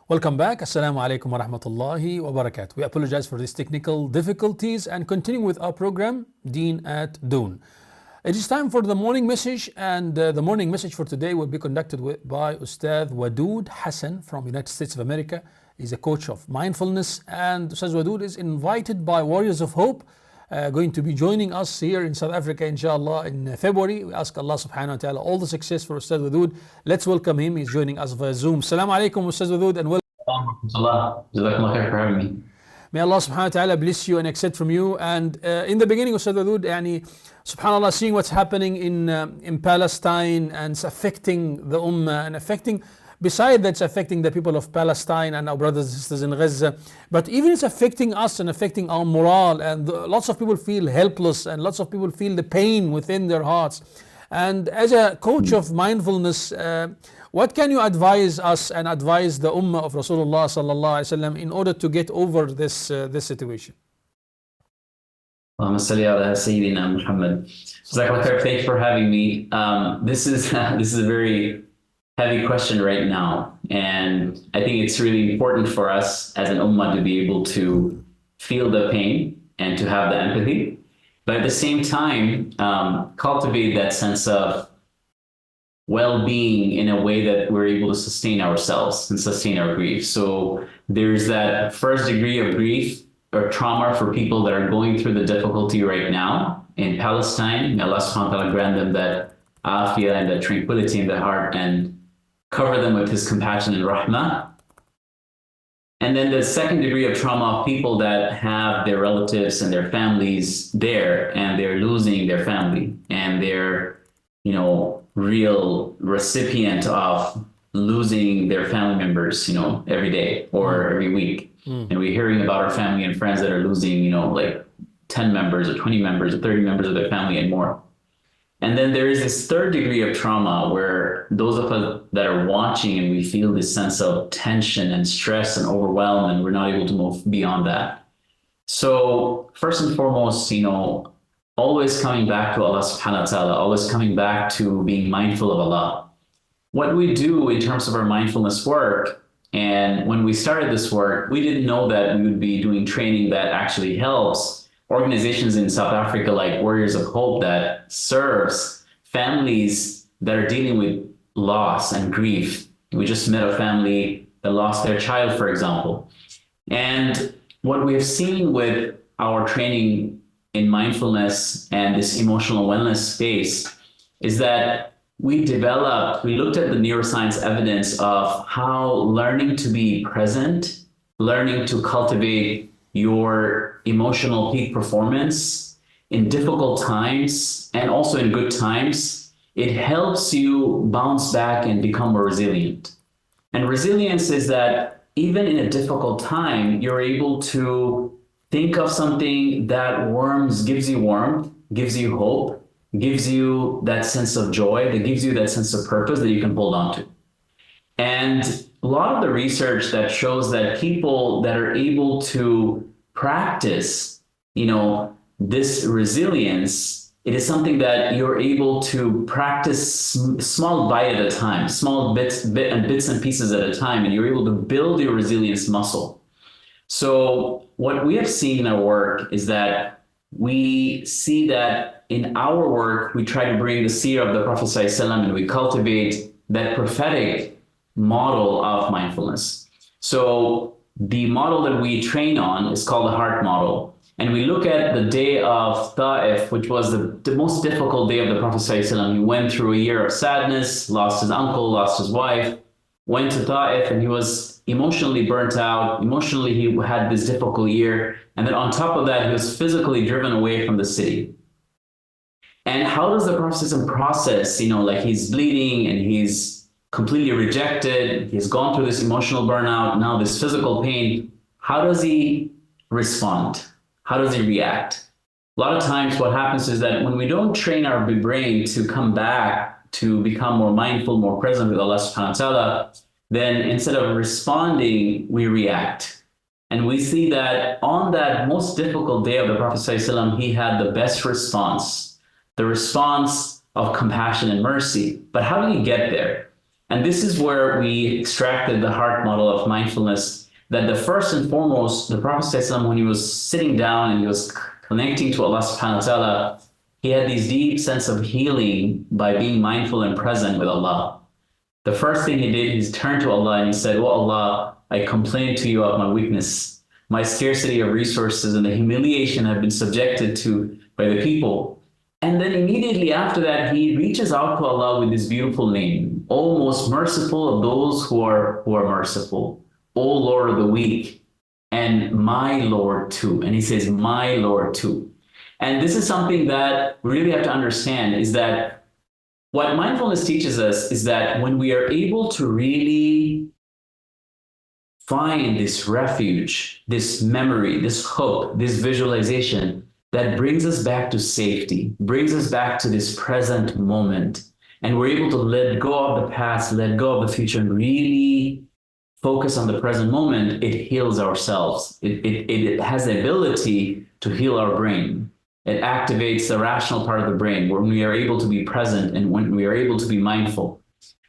Welcome back. Assalamu alaikum wa rahmatullahi wa barakatuh. We apologize for these technical difficulties and continue with our program, Deen at Doon. It is time for the morning message, and the morning message for today will be conducted by Ustad Wadud Hassan from United States of America. He's a coach of mindfulness, and Ustad Wadud is invited by Warriors of Hope, going to be joining us here in South Africa, inshallah, in February. We ask Allah subhanahu wa ta'ala all the success for Ustad Wadud. Let's welcome him. He's joining us via Zoom. Assalamu alaikum, Ustad Wadud, and welcome. Jazakumullah khair for having me. May Allah subhanahu wa ta'ala bless you and accept from you. And in the beginning, Ustad Wadud, subhanAllah, seeing what's happening in Palestine, and it's affecting the Ummah, and affecting, besides that's affecting the people of Palestine and our brothers and sisters in Gaza, but even it's affecting us and affecting our morale, and lots of people feel helpless, and lots of people feel the pain within their hearts. And as a coach of mindfulness, what can you advise us and advise the Ummah of Rasulullah sallallahu alaihi wasallam in order to get over this situation? Allahumma salli ala Sayyidina Muhammad. Jazakumullah khair. Thank you for having me. This is a very heavy question right now, and I think it's really important for us as an Ummah to be able to feel the pain and to have the empathy, but at the same time cultivate that sense of well-being in a way that we're able to sustain ourselves and sustain our grief. So there's that first degree of grief or trauma for people that are going through the difficulty right now in Palestine. May Allah subhanahu wa ta'ala grant them that afiyah and that tranquility in the heart and cover them with His compassion and rahmah. And then the second degree of trauma of people that have their relatives and their families there, and they're losing their family, and they're, real recipient of losing their family members, every day or every week. And we're hearing about our family and friends that are losing, like 10 members or 20 members or 30 members of their family and more. And then there is this third degree of trauma where those of us that are watching, and we feel this sense of tension and stress and overwhelm, and we're not able to move beyond that. So first and foremost, always coming back to Allah subhanahu wa ta'ala, always coming back to being mindful of Allah. What we do in terms of our mindfulness work, and when we started this work, we didn't know that we would be doing training that actually helps organizations in South Africa like Warriors of Hope that serves families that are dealing with loss and grief. We just met a family that lost their child, for example. And what we have seen with our training in mindfulness and this emotional wellness space is that we looked at the neuroscience evidence of how learning to be present, learning to cultivate your emotional peak performance in difficult times and also in good times, it helps you bounce back and become more resilient. And resilience is that even in a difficult time, you're able to think of something that gives you warmth, gives you hope, gives you that sense of joy, that gives you that sense of purpose that you can hold on to. And a lot of the research that shows that people that are able to practice, this resilience, it is something that you're able to practice small bite at a time, small bits and pieces at a time, and you're able to build your resilience muscle. So what we have seen in our work is that we see that in our work, we try to bring the seerah of the Prophet ﷺ, and we cultivate that prophetic model of mindfulness. So the model that we train on is called the heart model. And we look at the day of Ta'if, which was the most difficult day of the Prophet ﷺ. He went through a year of sadness, lost his uncle, lost his wife, went to Ta'if, and he was emotionally burnt out. Emotionally, he had this difficult year. And then on top of that, he was physically driven away from the city. And how does the Prophet ﷺ process, he's bleeding and he's completely rejected. He's gone through this emotional burnout, now this physical pain. How does he respond? How does he react? A lot of times what happens is that when we don't train our brain to come back, to become more mindful, more present with Allah subhanahu wa ta'ala, then instead of responding, we react. And we see that on that most difficult day of the Prophet ﷺ, he had the best response, the response of compassion and mercy. But how did he get there? And this is where we extracted the heart model of mindfulness, that the first and foremost, the Prophet ﷺ, when he was sitting down and he was connecting to Allah subhanahu wa ta'ala, he had this deep sense of healing by being mindful and present with Allah. The first thing he did is turn to Allah and he said, "Oh Allah, I complain to you of my weakness, my scarcity of resources, and the humiliation I've been subjected to by the people." And then immediately after that, he reaches out to Allah with this beautiful name, "O most merciful of those who are merciful, O Lord of the weak, and my Lord too." And he says, "My Lord too." And this is something that we really have to understand, is that what mindfulness teaches us is that when we are able to really find this refuge, this memory, this hope, this visualization that brings us back to safety, brings us back to this present moment, and we're able to let go of the past, let go of the future, and really focus on the present moment, it heals ourselves. It has the ability to heal our brain. It activates the rational part of the brain when we are able to be present and when we are able to be mindful.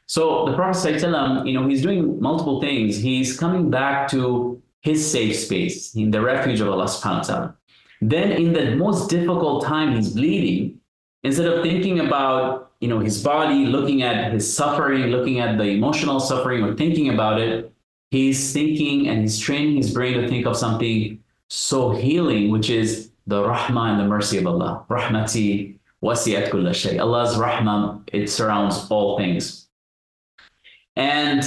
So the Prophet ﷺ, he's doing multiple things. He's coming back to his safe space, in the refuge of Allah subhanahu wa ta'ala. Then in the most difficult time, he's bleeding. Instead of thinking about, his body, looking at his suffering, looking at the emotional suffering, or thinking about it, he's thinking and he's training his brain to think of something so healing, which is the rahmah and the mercy of Allah. Rahmati wasi'at kulla shay. Allah's rahmah, it surrounds all things. And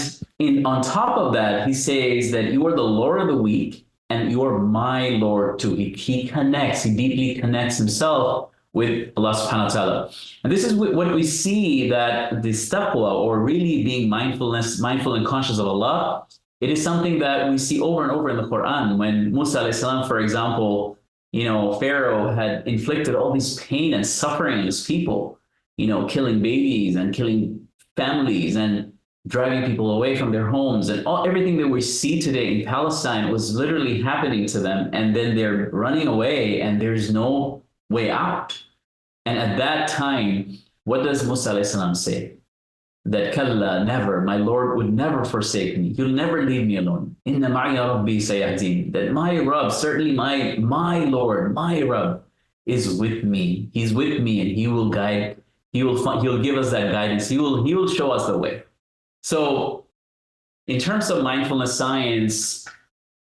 on top of that, he says that you are the Lord of the weak and you are my Lord too. He deeply connects himself with Allah subhanahu wa ta'ala. And this is what we see, that this taqwa, or really being mindful and conscious of Allah, it is something that we see over and over in the Quran. When Musa alayhi salam, for example, Pharaoh had inflicted all this pain and suffering on his people, killing babies and killing families and driving people away from their homes, and everything that we see today in Palestine was literally happening to them. And then they're running away and there's no way out. And at that time, what does Musa alayhi salam say? That kalla, never, my Lord would never forsake me. He'll never leave me alone. Inna ma'iya rabbi sayahdin. That my Rabb, certainly my Lord, my Rabb is with me. He's with me and he will guide. He'll give us that guidance. He will show us the way. So in terms of mindfulness science,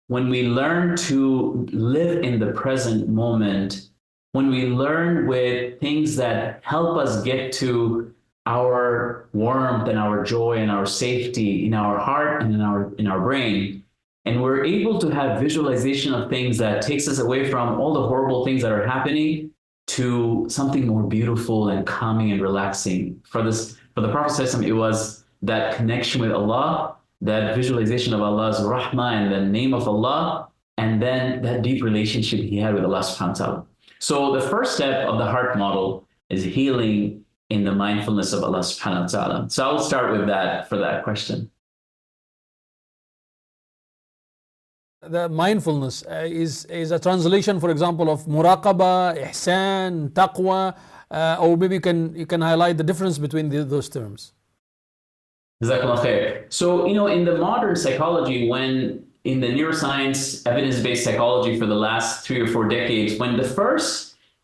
when we learn to live in the present moment, when we learn with things that help us get to our warmth and our joy and our safety in our heart and in our brain, and we're able to have visualization of things that takes us away from all the horrible things that are happening to something more beautiful and calming and relaxing. For the Prophet, it was that connection with Allah, that visualization of Allah's rahmah and the name of Allah, and then that deep relationship he had with Allah subhanahu wa ta'ala. So the first step of the heart model is healing in the mindfulness of Allah subhanahu wa ta'ala. So I'll start with that for that question. The mindfulness is a translation, for example, of muraqaba, ihsan, taqwa, or maybe you can highlight the difference between those terms. Jazakallah khair. So, in the modern psychology, when in the neuroscience, evidence-based psychology for the last 3 or 4 decades, when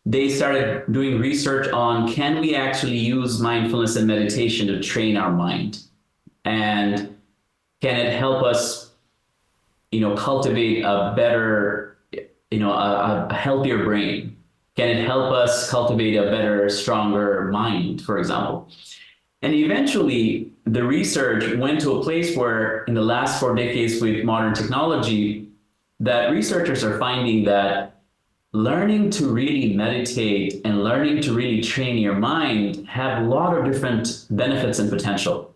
they started doing research on, can we actually use mindfulness and meditation to train our mind? And can it help us, cultivate a better, a healthier brain? Can it help us cultivate a better, stronger mind, for example? And eventually, the research went to a place where in the last 4 decades with modern technology, that researchers are finding that learning to really meditate and learning to really train your mind have a lot of different benefits and potential.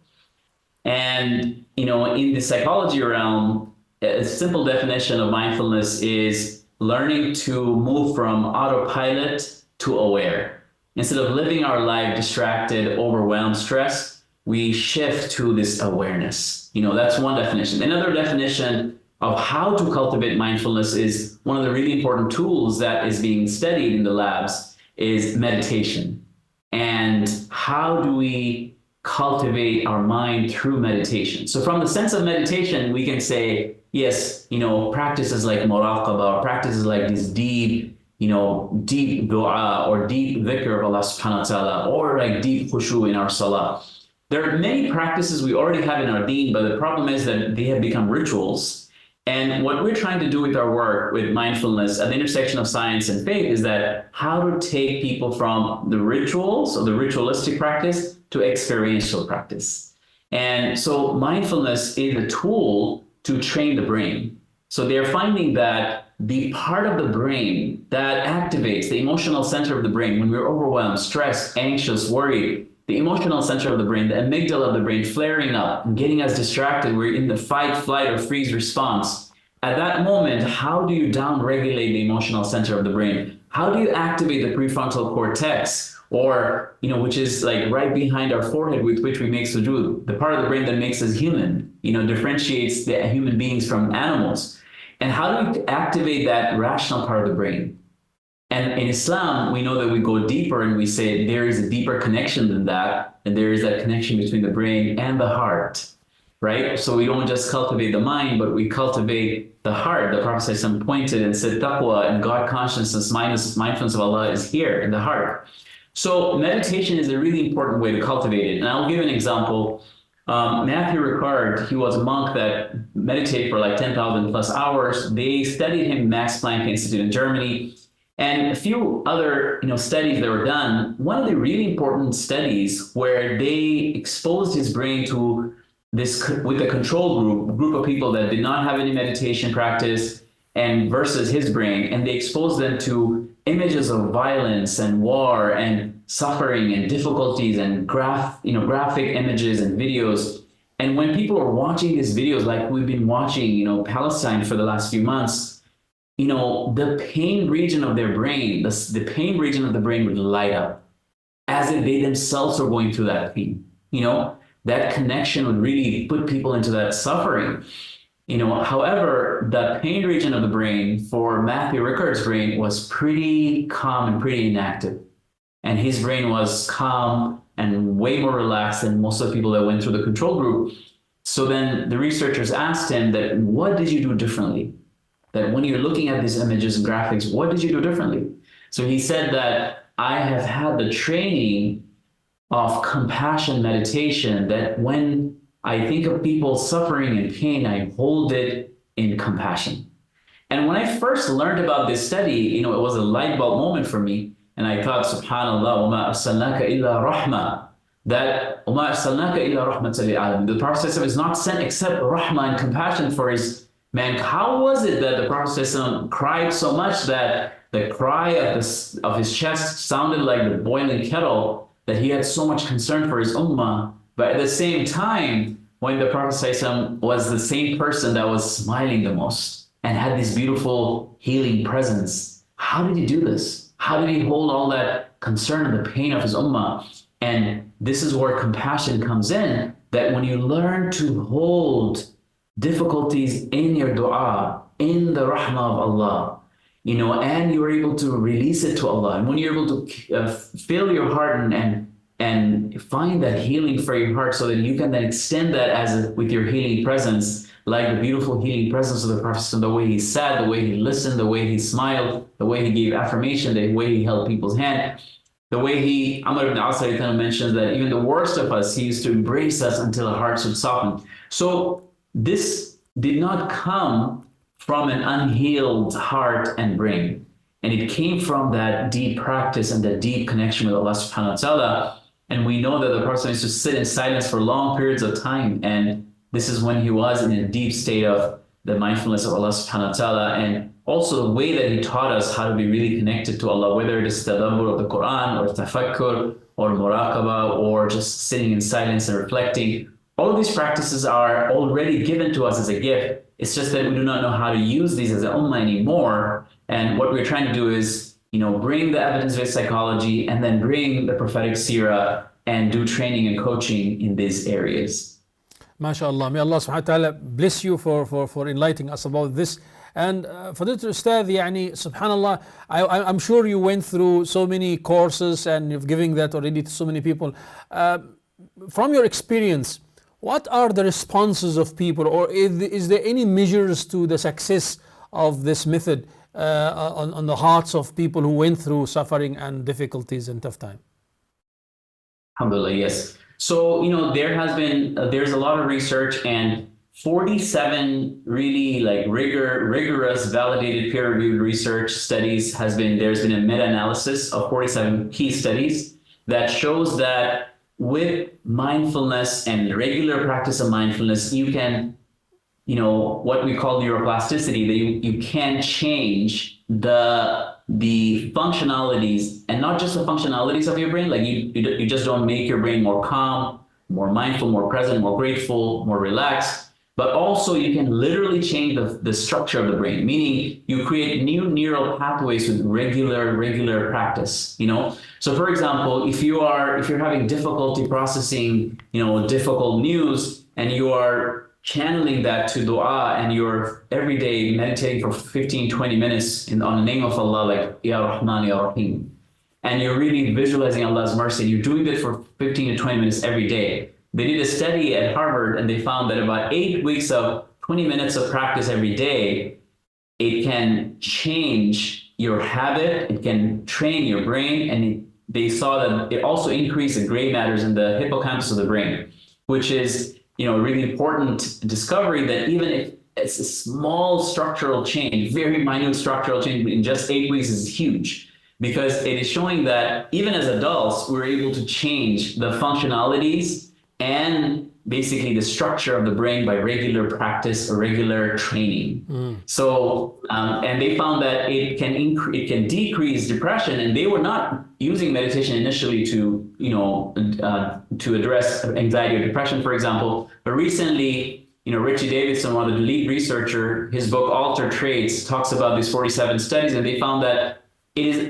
And, in the psychology realm, a simple definition of mindfulness is learning to move from autopilot to aware. Instead of living our life distracted, overwhelmed, stressed, we shift to this awareness. That's one definition. Another definition of how to cultivate mindfulness is one of the really important tools that is being studied in the labs is meditation. And how do we cultivate our mind through meditation. So from the sense of meditation, we can say, yes, practices like muraqabah, practices like this deep dua or deep dhikr of Allah subhanahu wa ta'ala, or like deep khushu in our salah. There are many practices we already have in our deen, but the problem is that they have become rituals. And what we're trying to do with our work with mindfulness at the intersection of science and faith is that how to take people from the rituals or the ritualistic practice to experiential practice. And so mindfulness is a tool to train the brain. So they're finding that the part of the brain that activates the emotional center of the brain when we're overwhelmed, stressed, anxious, worried, the emotional center of the brain, the amygdala of the brain flaring up and getting us distracted. We're in the fight, flight, or freeze response. At that moment, how do you down-regulate the emotional center of the brain? How do you activate the prefrontal cortex, or, which is like right behind our forehead with which we make sujood, the part of the brain that makes us human, differentiates the human beings from animals. And how do you activate that rational part of the brain? And in Islam, we know that we go deeper and we say there is a deeper connection than that. And there is that connection between the brain and the heart, right? So we don't just cultivate the mind, but we cultivate the heart. The Prophet ﷺ pointed and said, taqwa and God consciousness, mindfulness of Allah is here in the heart. So meditation is a really important way to cultivate it. And I'll give an example. Matthew Ricard, he was a monk that meditated for like 10,000 plus hours. They studied him at Max Planck Institute in Germany. And a few other studies that were done. One of the really important studies where they exposed his brain to this with a control group of people that did not have any meditation practice, and versus his brain, and they exposed them to images of violence and war and suffering and difficulties and graphic images and videos. And when people are watching these videos, like we've been watching, Palestine for the last few months, the pain region of their brain, the pain region of the brain would light up as if they themselves are going through that pain. That connection would really put people into that suffering. However, the pain region of the brain for Matthew Ricard's brain was pretty calm and pretty inactive. And his brain was calm and way more relaxed than most of the people that went through the control group. So then the researchers asked him that, what did you do differently? That when you're looking at these images and graphics, what did you do differently? So he said that I have had the training of compassion meditation, that when I think of people suffering and pain, I hold it in compassion. And when I first learned about this study, it was a light bulb moment for me. And I thought, subhanallah, وَمَا أَرْسَلْنَاكَ إِلَّا رَحْمَةً. That وَمَا أَرْسَلْنَاكَ إِلَّا رَحْمَةً لِلْعَالَمِينَ. The Prophet is not sent except rahmah and compassion for his man. How was it that the Prophet cried so much that the cry of his chest sounded like the boiling kettle, that he had so much concern for his ummah? But at the same time, when the Prophet was the same person that was smiling the most and had this beautiful healing presence, how did he do this? How did he hold all that concern and the pain of his ummah? And this is where compassion comes in, that when you learn to hold difficulties in your dua, in the rahmah of Allah, and you're able to release it to Allah. And when you're able to fill your heart and find that healing for your heart, so that you can then extend that with your healing presence, like the beautiful healing presence of the Prophet, the way he sat, the way he listened, the way he smiled, the way he gave affirmation, the way he held people's hand, the way Amr ibn As mentions that even the worst of us, he used to embrace us until our hearts would soften. So this did not come from an unhealed heart and brain. And it came from that deep practice and that deep connection with Allah subhanahu wa ta'ala. And we know that the Prophet used to sit in silence for long periods of time. And this is when he was in a deep state of the mindfulness of Allah subhanahu wa ta'ala. And also the way that he taught us how to be really connected to Allah, whether it is tadabbur of the Quran or tafakkur or muraqabah or just sitting in silence and reflecting. All of these practices are already given to us as a gift. It's just that we do not know how to use these as an ummah anymore. And what we're trying to do is, bring the evidence-based psychology and then bring the prophetic seerah and do training and coaching in these areas. MashaAllah. May Allah subhanahu wa ta'ala bless you for enlightening us about this. And for the Ustad, subhanallah, I'm sure you went through so many courses and you've given that already to so many people. from your experience, what are the responses of people, or is there any measures to the success of this method on the hearts of people who went through suffering and difficulties and tough time? Alhamdulillah, yes. So, there's a lot of research, and 47 really like rigorous, validated, peer-reviewed research studies there's been a meta-analysis of 47 key studies that shows that with mindfulness and regular practice of mindfulness, you can, what we call neuroplasticity, that you can change the functionalities, and not just the functionalities of your brain. Like you just don't make your brain more calm, more mindful, more present, more grateful, more relaxed, but also you can literally change the structure of the brain, meaning you create new neural pathways with regular practice. So for example, if you're having difficulty processing, difficult news, and you are channeling that to dua, and you're every day meditating for 15-20 minutes on the name of Allah, like Ya Rahman, Ya Rahim, and you're really visualizing Allah's mercy, and you're doing it for 15 to 20 minutes every day. They did a study at Harvard, and they found that about 8 weeks of 20 minutes of practice every day, it can change your habit, it can train your brain, and they saw that it also increased the gray matters in the hippocampus of the brain, which is a really important discovery, that even if it's a small structural change, very minute structural change in just 8 weeks is huge, because it is showing that even as adults, we're able to change the functionalities and basically the structure of the brain by regular practice or regular training. So, and they found that it can decrease depression, and they were not using meditation initially to address anxiety or depression, for example. But recently, Richie Davidson, one of the lead researcher, his book Alter Traits talks about these 47 studies, and they found that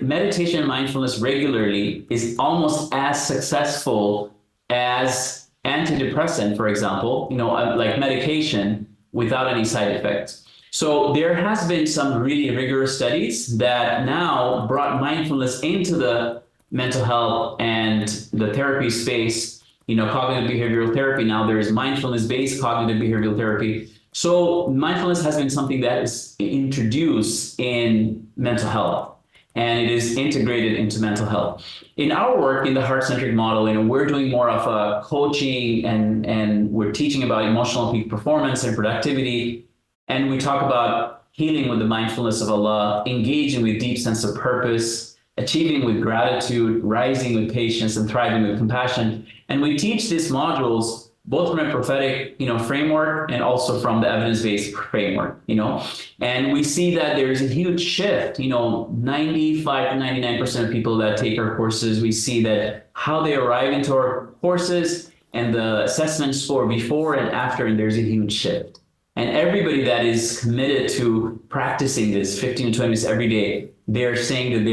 meditation and mindfulness regularly is almost as successful as antidepressant, for example, like medication, without any side effects. So there has been some really rigorous studies that now brought mindfulness into the mental health and the therapy space. Cognitive behavioral therapy, now there is mindfulness-based cognitive behavioral therapy. So mindfulness has been something that is introduced in mental health, and it is integrated into mental health. In our work in the heart-centric model, we're doing more of a coaching, and we're teaching about emotional peak performance and productivity. And we talk about healing with the mindfulness of Allah, engaging with deep sense of purpose, achieving with gratitude, rising with patience, and thriving with compassion. And we teach these modules both from a prophetic, framework, and also from the evidence-based framework, and we see that there is a huge shift. 95 to 99% of people that take our courses, we see that how they arrive into our courses and the assessment score before and after, and there's a huge shift. And everybody that is committed to practicing this 15 to 20 minutes every day, they're saying that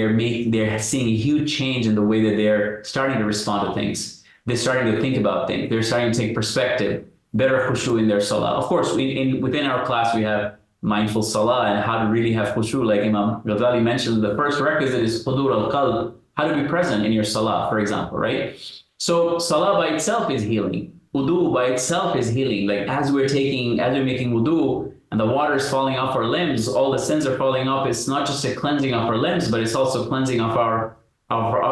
they're seeing a huge change in the way that they're starting to respond to things. They're starting to think about things. They're starting to take perspective, better khushu in their salah. Of course, within our class, we have mindful salah and how to really have khushu. Like Imam Ghazali mentioned, the first requisite is hudur al-qalb, how to be present in your salah, for example, right? So salah by itself is healing. Wudu by itself is healing. Like as we're making wudu and the water is falling off our limbs, all the sins are falling off. It's not just a cleansing of our limbs, but it's also cleansing of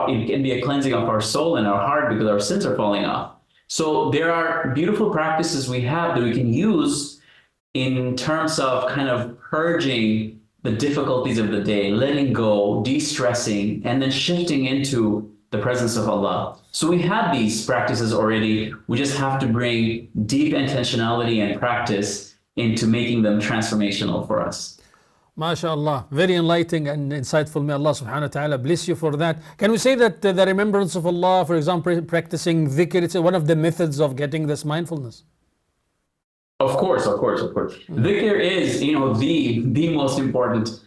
it can be a cleansing of our soul and our heart, because our sins are falling off. So there are beautiful practices we have that we can use in terms of kind of purging the difficulties of the day, letting go, de-stressing, and then shifting into the presence of Allah. So we have these practices already. We just have to bring deep intentionality and practice into making them transformational for us. MashaAllah, very enlightening and insightful. May Allah subhanahu wa ta'ala bless you for that. Can we say that the remembrance of Allah, for example, practicing dhikr, it's one of the methods of getting this mindfulness? Of course. Dhikr is, the most important,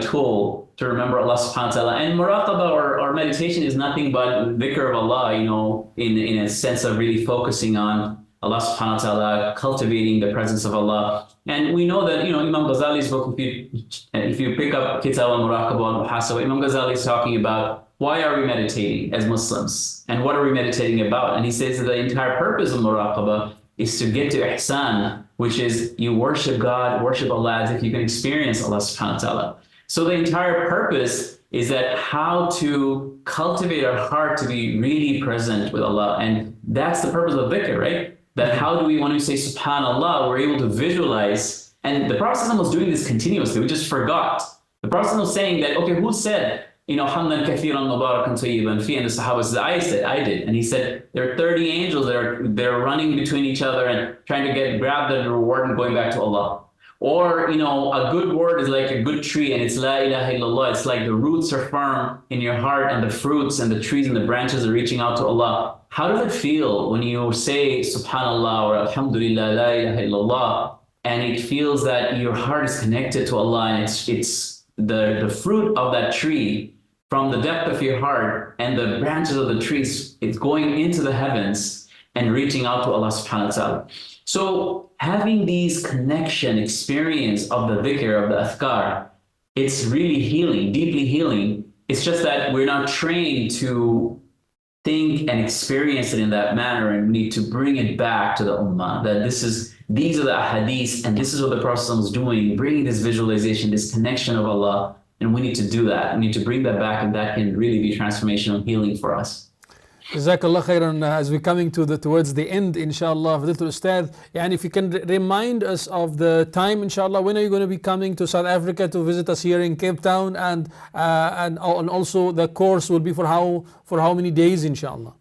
tool to remember Allah subhanahu wa ta'ala. And muraqabah or meditation is nothing but dhikr of Allah, in a sense of really focusing on Allah subhanahu wa ta'ala, cultivating the presence of Allah. And we know that, Imam Ghazali's book, if you pick up Kitab al-Muraqabah al-Muhasabah, Imam Ghazali is talking about why are we meditating as Muslims? And what are we meditating about? And he says that the entire purpose of muraqabah is to get to ihsan, which is you worship God, worship Allah as if you can experience Allah subhanahu wa ta'ala. So the entire purpose is that how to cultivate our heart to be really present with Allah. And that's the purpose of dhikr, right? That how do we, when we say subhanallah, we're able to visualize. And the Prophet was doing this continuously. We just forgot. The Prophet was saying that, okay, who said, hamdan kathiran mubarakan tayyiban fi, and the Sahaba said, I did. And he said, there are 30 angels that are running between each other and trying to grab the reward and going back to Allah. Or, a good word is like a good tree, and it's la ilaha illallah. It's like the roots are firm in your heart, and the fruits and the trees and the branches are reaching out to Allah. How does it feel when you say subhanallah or alhamdulillah, la ilaha illallah, and it feels that your heart is connected to Allah, and it's the fruit of that tree from the depth of your heart and the branches of the trees, it's going into the heavens and reaching out to Allah subhanahu wa ta'ala. So having these connection experience of the dhikr, of the adhkar, it's really healing, deeply healing. It's just that we're not trained to think and experience it in that manner, and we need to bring it back to the ummah, that these are the ahadith, and this is what the Prophet was doing, bringing this visualization, this connection of Allah, and we need to do that. We need to bring that back, and that can really be transformational healing for us. Jazakallah khairan. As we're coming towards the end, inshallah, Fadilatul Ustad, and if you can remind us of the time, inshallah, when are you going to be coming to South Africa to visit us here in Cape Town, and also the course will be for how many days, inshallah?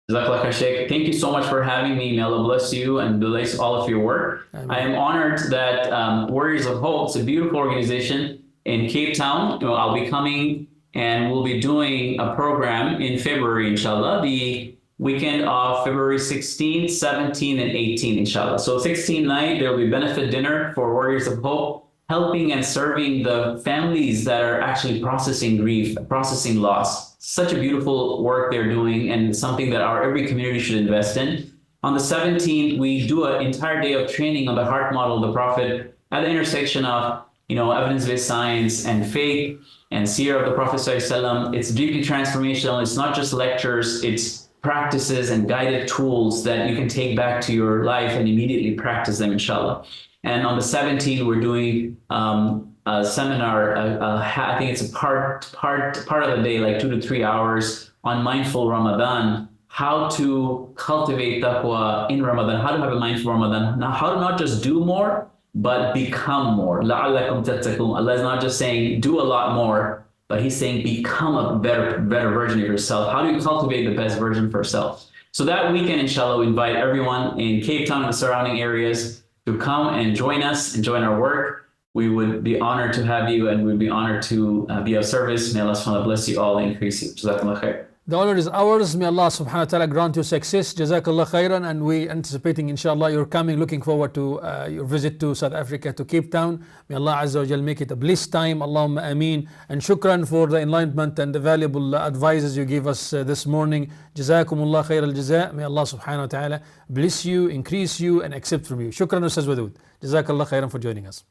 Jazakallah khair, Sheikh. Thank you so much for having me. May Allah bless you and bless all of your work. Amen. I am honored that Warriors of Hope, it's a beautiful organization in Cape Town. I'll be coming, and we'll be doing a program in February, inshallah, the weekend of February 16th, 17th, and 18th, inshallah. So 16th night, there will be benefit dinner for Warriors of Hope, helping and serving the families that are actually processing grief, processing loss. Such a beautiful work they're doing, and something that every community should invest in. On the 17th, we do an entire day of training on the heart model of the Prophet at the intersection of evidence-based science and faith and seerah of the Prophet ﷺ. It's deeply transformational. It's not just lectures, it's practices and guided tools that you can take back to your life and immediately practice them, inshallah. And on the 17th, we're doing a seminar. I think it's a part of the day, like 2 to 3 hours, on mindful Ramadan, how to cultivate taqwa in Ramadan, how to have a mindful Ramadan, now how to not just do more, but become more. لَعَلَّكُمْ تَتَّقُونَ. Allah is not just saying do a lot more, but He's saying become a better version of yourself. How do you cultivate the best version of yourself? So that weekend, inshallah, we invite everyone in Cape Town and the surrounding areas to come and join us and join our work. We would be honored to have you, and we'd be honored to be of service. May Allah subhanahu wa ta'ala bless you all and increase you. Jazakallah khair. The honor is ours. May Allah subhanahu wa ta'ala grant you success. Jazakallah khairan. And we anticipating, inshallah, you're coming. Looking forward to your visit to South Africa, to Cape Town. May Allah Azza wa Jal make it a blessed time. Allahumma ameen. And shukran for the enlightenment and the valuable advices you gave us this morning. Jazakumullah khair al-jaza. May Allah subhanahu wa ta'ala bless you, increase you, and accept from you. Shukran, Ustaz Wadud. Jazakallah khairan for joining us.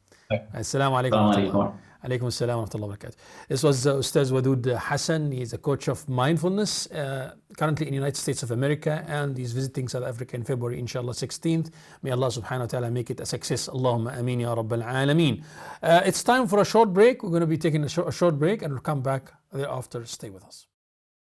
Assalamu alaikum. Alaikum assalam wa rahmatullahi wa barakatuh. This was Ustaz Wadud Hassan. He's a coach of mindfulness, currently in the United States of America, and he's visiting South Africa in February, inshallah, 16th. May Allah subhanahu wa ta'ala make it a success. Allahumma ameen ya rabbal alameen. It's time for a short break. We're going to be taking a short break, and we'll come back thereafter. Stay with us.